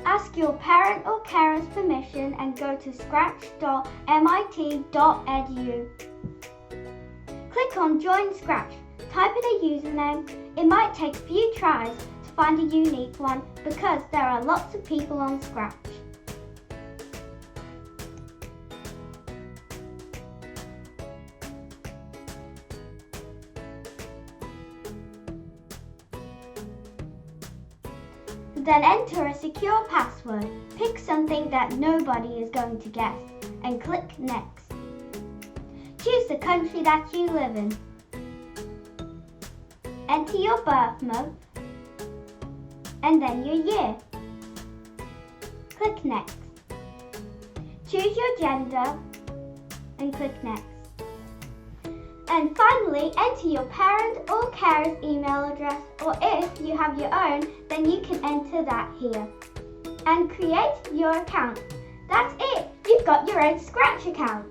Ask your parent or carer's permission and go to scratch.mit.edu. Click on Join Scratch. Type in a username. It might take a few tries to find a unique one because there are lots of people on Scratch. Then enter a secure password. Pick something that nobody is going to guess and click Next. Choose the country that you live in. Enter your birth month and then your year. Click Next. Choose your gender and click Next. And finally, enter your parent or carer's email address, or if you have your own, then you can enter that here. And create your account. That's it! You've got your own Scratch account!